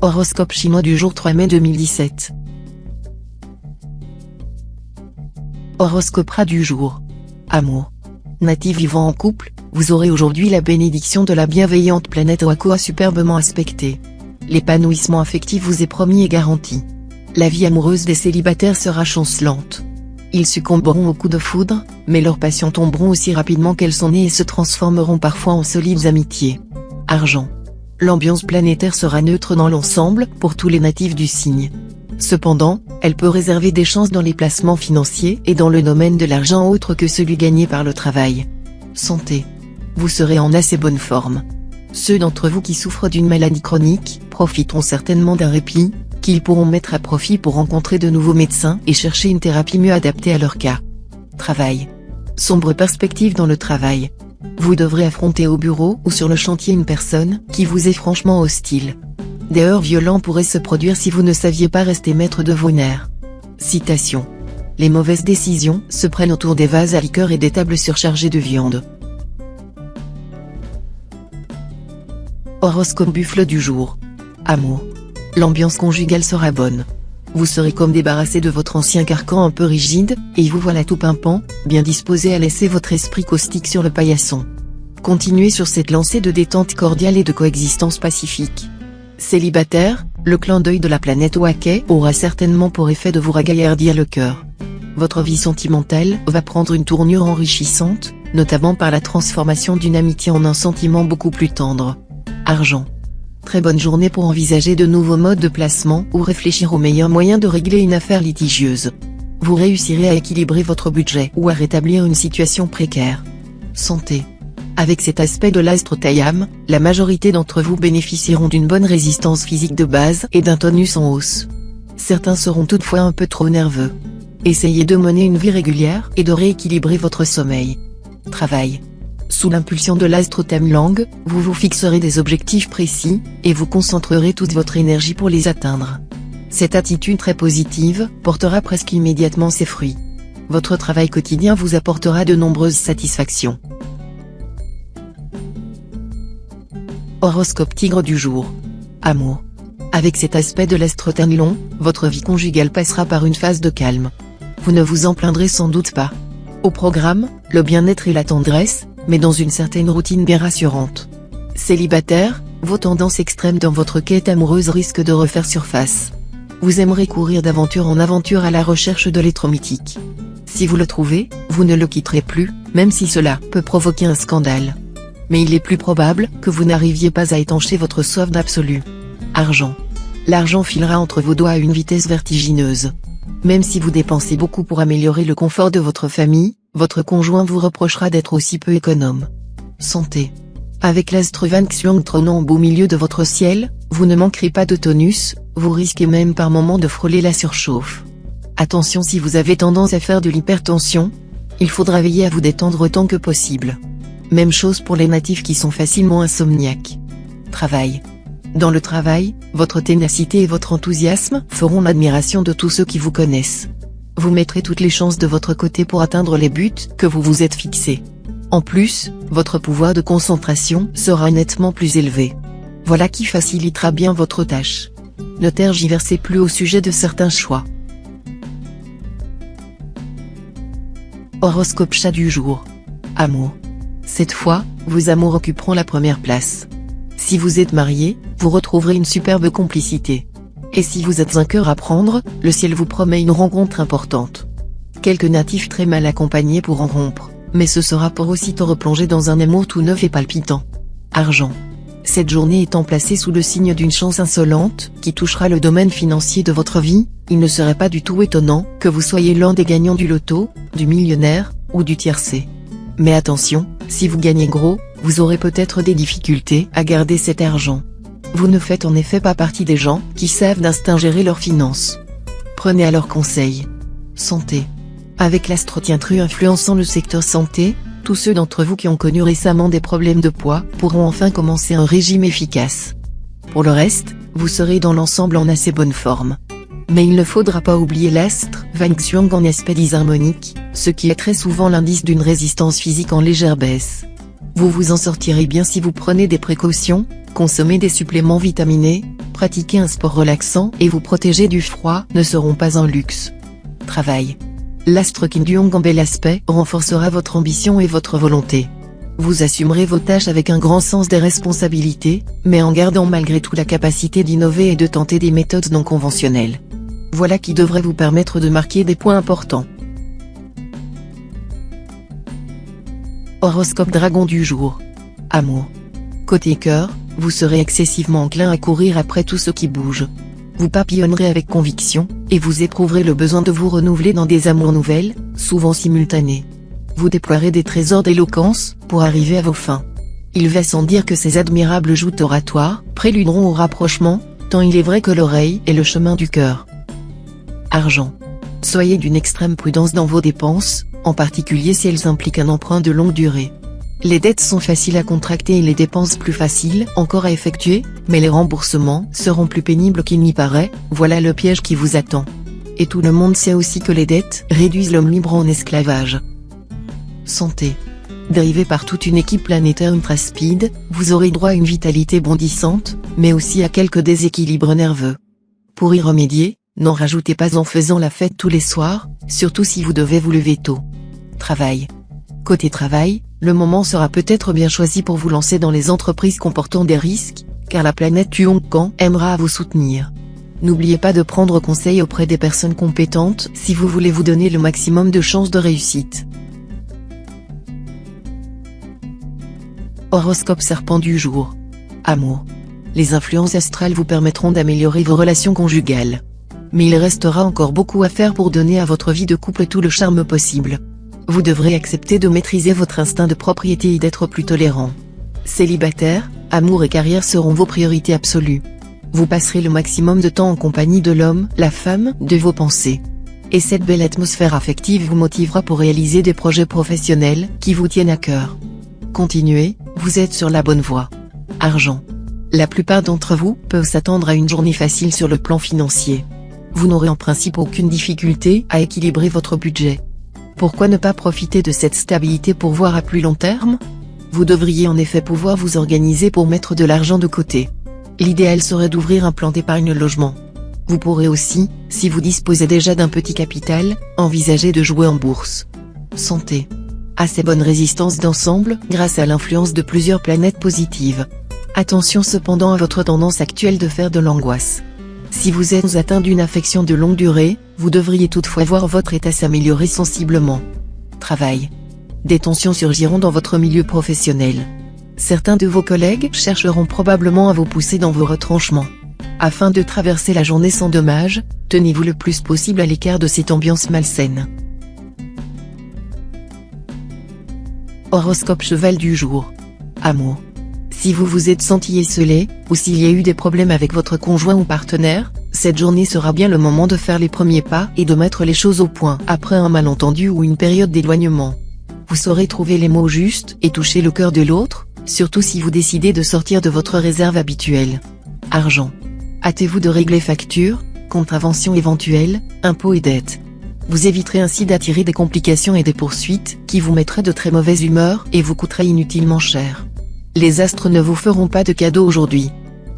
Horoscope chinois du jour 3 mai 2017. Horoscope Ra du jour. Amour. Natif vivant en couple, vous aurez aujourd'hui la bénédiction de la bienveillante planète Oako superbement aspectée. L'épanouissement affectif vous est promis et garanti. La vie amoureuse des célibataires sera chancelante. Ils succomberont aux coups de foudre, mais leurs passions tomberont aussi rapidement qu'elles sont nées et se transformeront parfois en solides amitiés. Argent. L'ambiance planétaire sera neutre dans l'ensemble pour tous les natifs du signe. Cependant, elle peut réserver des chances dans les placements financiers et dans le domaine de l'argent autre que celui gagné par le travail. Santé. Vous serez en assez bonne forme. Ceux d'entre vous qui souffrent d'une maladie chronique profiteront certainement d'un répit, qu'ils pourront mettre à profit pour rencontrer de nouveaux médecins et chercher une thérapie mieux adaptée à leur cas. Travail. Sombre perspective dans le travail. Vous devrez affronter au bureau ou sur le chantier une personne qui vous est franchement hostile. Des heurts violents pourraient se produire si vous ne saviez pas rester maître de vos nerfs. Citation. Les mauvaises décisions se prennent autour des vases à liqueur et des tables surchargées de viande. Horoscope buffle du jour. Amour. L'ambiance conjugale sera bonne. Vous serez comme débarrassé de votre ancien carcan un peu rigide, et vous voilà tout pimpant, bien disposé à laisser votre esprit caustique sur le paillasson. Continuez sur cette lancée de détente cordiale et de coexistence pacifique. Célibataire, le clin d'œil de la planète Oake aura certainement pour effet de vous ragaillardir le cœur. Votre vie sentimentale va prendre une tournure enrichissante, notamment par la transformation d'une amitié en un sentiment beaucoup plus tendre. Argent. Très bonne journée pour envisager de nouveaux modes de placement ou réfléchir aux meilleurs moyens de régler une affaire litigieuse. Vous réussirez à équilibrer votre budget ou à rétablir une situation précaire. Santé. Avec cet aspect de l'astre Taïam, la majorité d'entre vous bénéficieront d'une bonne résistance physique de base et d'un tonus en hausse. Certains seront toutefois un peu trop nerveux. Essayez de mener une vie régulière et de rééquilibrer votre sommeil. Travail. Sous l'impulsion de l'astre Tamlang, vous vous fixerez des objectifs précis, et vous concentrerez toute votre énergie pour les atteindre. Cette attitude très positive portera presque immédiatement ses fruits. Votre travail quotidien vous apportera de nombreuses satisfactions. Horoscope Tigre du jour. Amour. Avec cet aspect de l'astre Tamlang, votre vie conjugale passera par une phase de calme. Vous ne vous en plaindrez sans doute pas. Au programme, le bien-être et la tendresse, mais dans une certaine routine bien rassurante. Célibataire, vos tendances extrêmes dans votre quête amoureuse risquent de refaire surface. Vous aimerez courir d'aventure en aventure à la recherche de l'être mythique. Si vous le trouvez, vous ne le quitterez plus, même si cela peut provoquer un scandale. Mais il est plus probable que vous n'arriviez pas à étancher votre soif d'absolu. Argent. L'argent filera entre vos doigts à une vitesse vertigineuse. Même si vous dépensez beaucoup pour améliorer le confort de votre famille, votre conjoint vous reprochera d'être aussi peu économe. Santé. Avec l'astre Van Xuang trônant au beau milieu de votre ciel, vous ne manquerez pas de tonus, vous risquez même par moments de frôler la surchauffe. Attention si vous avez tendance à faire de l'hypertension, il faudra veiller à vous détendre autant que possible. Même chose pour les natifs qui sont facilement insomniaques. Travail. Dans le travail, votre ténacité et votre enthousiasme feront l'admiration de tous ceux qui vous connaissent. Vous mettrez toutes les chances de votre côté pour atteindre les buts que vous vous êtes fixés. En plus, votre pouvoir de concentration sera nettement plus élevé. Voilà qui facilitera bien votre tâche. Ne tergiversez plus au sujet de certains choix. Horoscope Chat du jour. Amour. Cette fois, vos amours occuperont la première place. Si vous êtes marié, vous retrouverez une superbe complicité. Et si vous êtes un cœur à prendre, le ciel vous promet une rencontre importante. Quelques natifs très mal accompagnés pourront rompre, mais ce sera pour aussitôt replonger dans un amour tout neuf et palpitant. Argent. Cette journée étant placée sous le signe d'une chance insolente, qui touchera le domaine financier de votre vie, il ne serait pas du tout étonnant que vous soyez l'un des gagnants du loto, du millionnaire, ou du tiercé. Mais attention, si vous gagnez gros, vous aurez peut-être des difficultés à garder cet argent. Vous ne faites en effet pas partie des gens qui savent d'instinct gérer leurs finances. Prenez alors conseil. Santé. Avec l'astre Tientru influençant le secteur santé, tous ceux d'entre vous qui ont connu récemment des problèmes de poids pourront enfin commencer un régime efficace. Pour le reste, vous serez dans l'ensemble en assez bonne forme. Mais il ne faudra pas oublier l'astre Van Xuang en aspect disharmonique, ce qui est très souvent l'indice d'une résistance physique en légère baisse. Vous vous en sortirez bien si vous prenez des précautions, consommez des suppléments vitaminés, pratiquez un sport relaxant et vous protégez du froid ne seront pas un luxe. Travail. L'astre Kim Jong en bel aspect renforcera votre ambition et votre volonté. Vous assumerez vos tâches avec un grand sens des responsabilités, mais en gardant malgré tout la capacité d'innover et de tenter des méthodes non conventionnelles. Voilà qui devrait vous permettre de marquer des points importants. Horoscope Dragon du jour. Amour. Côté cœur, vous serez excessivement enclin à courir après tout ce qui bouge. Vous papillonnerez avec conviction, et vous éprouverez le besoin de vous renouveler dans des amours nouvelles, souvent simultanées. Vous déploierez des trésors d'éloquence, pour arriver à vos fins. Il va sans dire que ces admirables joutes oratoires, préluderont au rapprochement, tant il est vrai que l'oreille est le chemin du cœur. Argent. Soyez d'une extrême prudence dans vos dépenses, en particulier si elles impliquent un emprunt de longue durée. Les dettes sont faciles à contracter et les dépenses plus faciles encore à effectuer, mais les remboursements seront plus pénibles qu'il n'y paraît, voilà le piège qui vous attend. Et tout le monde sait aussi que les dettes réduisent l'homme libre en esclavage. Santé. Dérivé par toute une équipe planétaire ultra speed, vous aurez droit à une vitalité bondissante, mais aussi à quelques déséquilibres nerveux. Pour y remédier, n'en rajoutez pas en faisant la fête tous les soirs, surtout si vous devez vous lever tôt. Travail. Côté travail, le moment sera peut-être bien choisi pour vous lancer dans les entreprises comportant des risques, car la planète Tuonkan aimera à vous soutenir. N'oubliez pas de prendre conseil auprès des personnes compétentes si vous voulez vous donner le maximum de chances de réussite. Horoscope Serpent du jour. Amour. Les influences astrales vous permettront d'améliorer vos relations conjugales. Mais il restera encore beaucoup à faire pour donner à votre vie de couple tout le charme possible. Vous devrez accepter de maîtriser votre instinct de propriété et d'être plus tolérant. Célibataire, amour et carrière seront vos priorités absolues. Vous passerez le maximum de temps en compagnie de l'homme, la femme, de vos pensées. Et cette belle atmosphère affective vous motivera pour réaliser des projets professionnels qui vous tiennent à cœur. Continuez, vous êtes sur la bonne voie. Argent. La plupart d'entre vous peuvent s'attendre à une journée facile sur le plan financier. Vous n'aurez en principe aucune difficulté à équilibrer votre budget. Pourquoi ne pas profiter de cette stabilité pour voir à plus long terme? Vous devriez en effet pouvoir vous organiser pour mettre de l'argent de côté. L'idéal serait d'ouvrir un plan d'épargne logement. Vous pourrez aussi, si vous disposez déjà d'un petit capital, envisager de jouer en bourse. Santé. Assez bonne résistance d'ensemble grâce à l'influence de plusieurs planètes positives. Attention cependant à votre tendance actuelle de faire de l'angoisse. Si vous êtes atteint d'une affection de longue durée, vous devriez toutefois voir votre état s'améliorer sensiblement. Travail. Des tensions surgiront dans votre milieu professionnel. Certains de vos collègues chercheront probablement à vous pousser dans vos retranchements. Afin de traverser la journée sans dommages, tenez-vous le plus possible à l'écart de cette ambiance malsaine. Horoscope Cheval du jour. Amour. Si vous vous êtes senti esselé, ou s'il y a eu des problèmes avec votre conjoint ou partenaire, cette journée sera bien le moment de faire les premiers pas et de mettre les choses au point après un malentendu ou une période d'éloignement. Vous saurez trouver les mots justes et toucher le cœur de l'autre, surtout si vous décidez de sortir de votre réserve habituelle. Argent. Hâtez-vous de régler factures, contraventions éventuelles, impôts et dettes. Vous éviterez ainsi d'attirer des complications et des poursuites qui vous mettraient de très mauvaise humeur et vous coûteraient inutilement cher. Les astres ne vous feront pas de cadeaux aujourd'hui.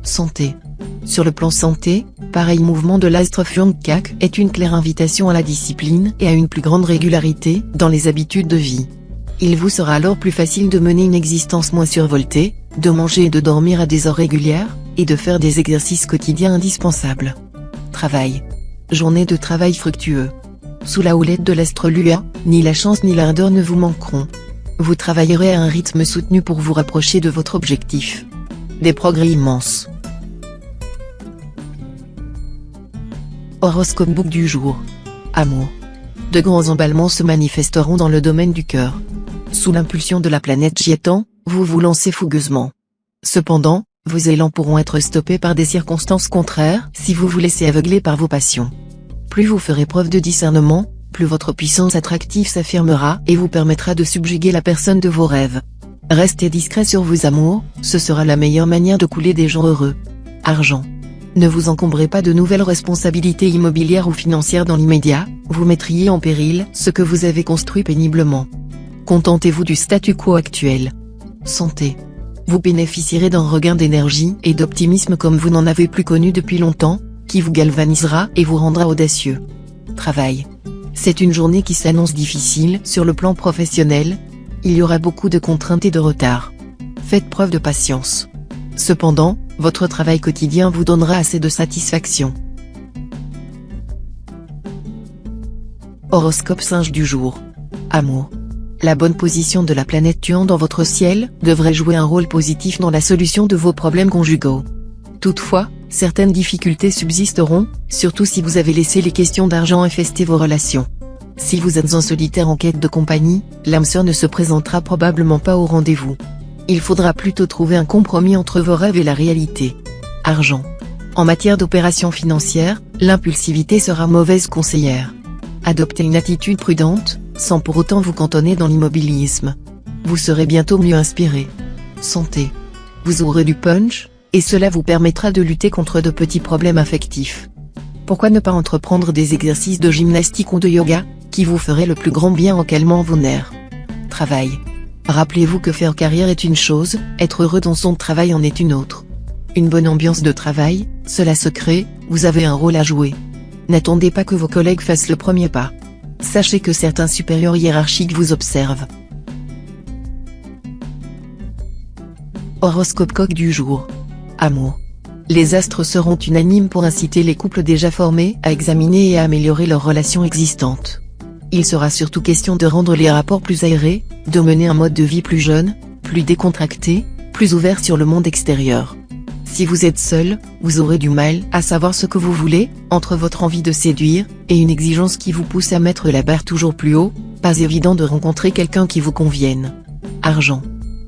Santé. Sur le plan santé, pareil mouvement de l'astre Fuangkak est une claire invitation à la discipline et à une plus grande régularité dans les habitudes de vie. Il vous sera alors plus facile de mener une existence moins survoltée, de manger et de dormir à des heures régulières, et de faire des exercices quotidiens indispensables. Travail. Journée de travail fructueux. Sous la houlette de l'astre Lua, ni la chance ni l'ardeur ne vous manqueront. Vous travaillerez à un rythme soutenu pour vous rapprocher de votre objectif. Des progrès immenses. Horoscope Book du jour. Amour. De grands emballements se manifesteront dans le domaine du cœur. Sous l'impulsion de la planète Jiétan, vous vous lancez fougueusement. Cependant, vos élans pourront être stoppés par des circonstances contraires si vous vous laissez aveugler par vos passions. Plus vous ferez preuve de discernement, plus votre puissance attractive s'affirmera et vous permettra de subjuguer la personne de vos rêves. Restez discret sur vos amours, ce sera la meilleure manière de couler des jours heureux. Argent. Ne vous encombrez pas de nouvelles responsabilités immobilières ou financières dans l'immédiat, vous mettriez en péril ce que vous avez construit péniblement. Contentez-vous du statu quo actuel. Santé. Vous bénéficierez d'un regain d'énergie et d'optimisme comme vous n'en avez plus connu depuis longtemps, qui vous galvanisera et vous rendra audacieux. Travail. C'est une journée qui s'annonce difficile sur le plan professionnel. Il y aura beaucoup de contraintes et de retard. Faites preuve de patience. Cependant, votre travail quotidien vous donnera assez de satisfaction. Horoscope singe du jour. Amour. La bonne position de la planète Tuan dans votre ciel devrait jouer un rôle positif dans la solution de vos problèmes conjugaux. Toutefois, certaines difficultés subsisteront, surtout si vous avez laissé les questions d'argent infester vos relations. Si vous êtes en solitaire en quête de compagnie, l'âme sœur ne se présentera probablement pas au rendez-vous. Il faudra plutôt trouver un compromis entre vos rêves et la réalité. Argent. En matière d'opérations financières, l'impulsivité sera mauvaise conseillère. Adoptez une attitude prudente, sans pour autant vous cantonner dans l'immobilisme. Vous serez bientôt mieux inspiré. Santé. Vous aurez du punch, et cela vous permettra de lutter contre de petits problèmes affectifs. Pourquoi ne pas entreprendre des exercices de gymnastique ou de yoga, qui vous feraient le plus grand bien en calmant vos nerfs. Travail. Rappelez-vous que faire carrière est une chose, être heureux dans son travail en est une autre. Une bonne ambiance de travail, cela se crée, vous avez un rôle à jouer. N'attendez pas que vos collègues fassent le premier pas. Sachez que certains supérieurs hiérarchiques vous observent. Horoscope coq du jour. Amour. Les astres seront unanimes pour inciter les couples déjà formés à examiner et à améliorer leurs relations existantes. Il sera surtout question de rendre les rapports plus aérés, de mener un mode de vie plus jeune, plus décontracté, plus ouvert sur le monde extérieur. Si vous êtes seul, vous aurez du mal à savoir ce que vous voulez, entre votre envie de séduire, et une exigence qui vous pousse à mettre la barre toujours plus haut, pas évident de rencontrer quelqu'un qui vous convienne. Argent.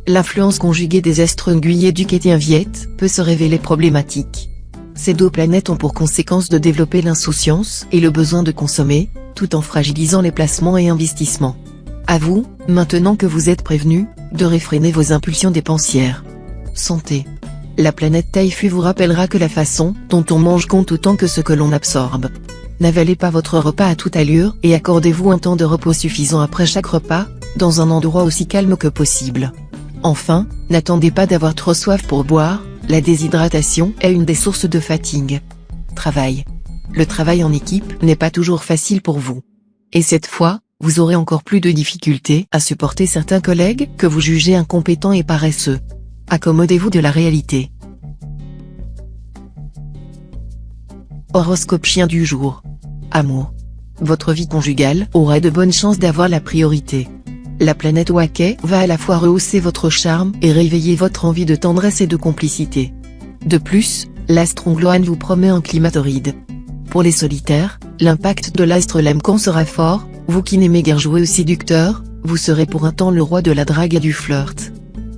L'influence conjuguée des astres Nguyen et du Kétien Viet peut se révéler problématique. Ces deux planètes ont pour conséquence de développer l'insouciance et le besoin de consommer, tout en fragilisant les placements et investissements. À vous, maintenant que vous êtes prévenu, de réfréner vos impulsions dépensières. Santé. La planète Taifu vous rappellera que la façon dont on mange compte autant que ce que l'on absorbe. N'avalez pas votre repas à toute allure et accordez-vous un temps de repos suffisant après chaque repas, dans un endroit aussi calme que possible. Enfin, n'attendez pas d'avoir trop soif pour boire, la déshydratation est une des sources de fatigue. Travail. Le travail en équipe n'est pas toujours facile pour vous. Et cette fois, vous aurez encore plus de difficultés à supporter certains collègues que vous jugez incompétents et paresseux. Accommodez-vous de la réalité. Horoscope chien du jour. Amour. Votre vie conjugale aura de bonnes chances d'avoir la priorité. La planète Waké va à la fois rehausser votre charme et réveiller votre envie de tendresse et de complicité. De plus, l'astre Ongloan vous promet un climat torride. Pour les solitaires, l'impact de l'astre Lemcan sera fort, vous qui n'aimez guère jouer au séducteur, vous serez pour un temps le roi de la drague et du flirt.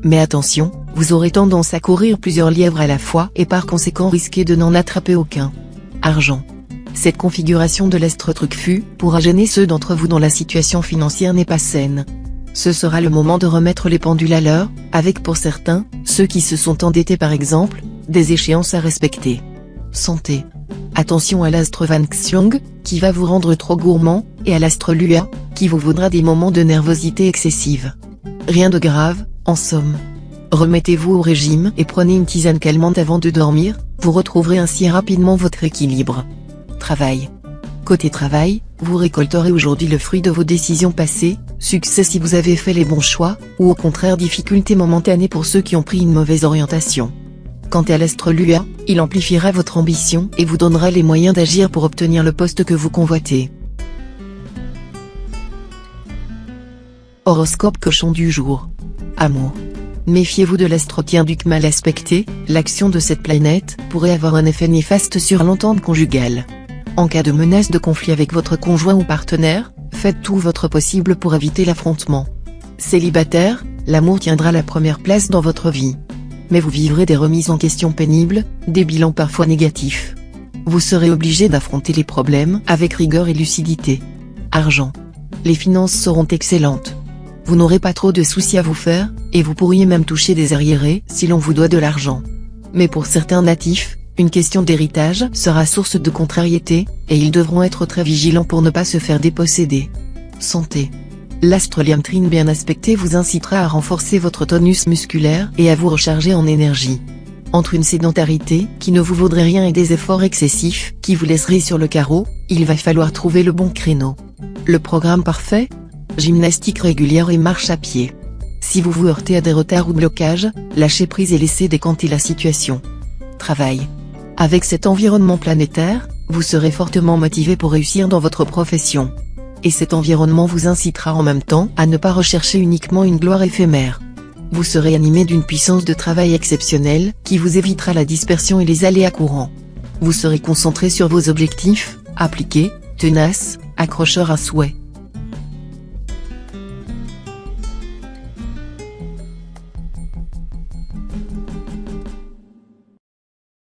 Mais attention, vous aurez tendance à courir plusieurs lièvres à la fois et par conséquent risquer de n'en attraper aucun. Argent. Cette configuration de l'astre Truquefu pourra gêner ceux d'entre vous dont la situation financière n'est pas saine. Ce sera le moment de remettre les pendules à l'heure, avec pour certains, ceux qui se sont endettés par exemple, des échéances à respecter. Santé. Attention à l'astre Van Xiong, qui va vous rendre trop gourmand, et à l'astre Lua, qui vous vaudra des moments de nervosité excessive. Rien de grave, en somme. Remettez-vous au régime et prenez une tisane calmante avant de dormir, vous retrouverez ainsi rapidement votre équilibre. Travail. Côté travail, vous récolterez aujourd'hui le fruit de vos décisions passées, succès si vous avez fait les bons choix, ou au contraire difficultés momentanées pour ceux qui ont pris une mauvaise orientation. Quant à l'astre Lua, il amplifiera votre ambition et vous donnera les moyens d'agir pour obtenir le poste que vous convoitez. Horoscope cochon du jour. Amour. Méfiez-vous de l'astre Tienduc mal aspecté, l'action de cette planète pourrait avoir un effet néfaste sur l'entente conjugale. En cas de menace de conflit avec votre conjoint ou partenaire, faites tout votre possible pour éviter l'affrontement. Célibataire, l'amour tiendra la première place dans votre vie. Mais vous vivrez des remises en question pénibles, des bilans parfois négatifs. Vous serez obligé d'affronter les problèmes avec rigueur et lucidité. Argent. Les finances seront excellentes. Vous n'aurez pas trop de soucis à vous faire, et vous pourriez même toucher des arriérés si l'on vous doit de l'argent. Mais pour certains natifs, une question d'héritage sera source de contrariété, et ils devront être très vigilants pour ne pas se faire déposséder. Santé. L'astrolium trine bien aspecté vous incitera à renforcer votre tonus musculaire et à vous recharger en énergie. Entre une sédentarité qui ne vous vaudrait rien et des efforts excessifs qui vous laisseraient sur le carreau, il va falloir trouver le bon créneau. Le programme parfait ? Gymnastique régulière et marche à pied. Si vous vous heurtez à des retards ou blocages, lâchez prise et laissez décanter la situation. Travail. Avec cet environnement planétaire, vous serez fortement motivé pour réussir dans votre profession. Et cet environnement vous incitera en même temps à ne pas rechercher uniquement une gloire éphémère. Vous serez animé d'une puissance de travail exceptionnelle qui vous évitera la dispersion et les aléas courants. Vous serez concentré sur vos objectifs, appliqué, tenace, accrocheur à souhait.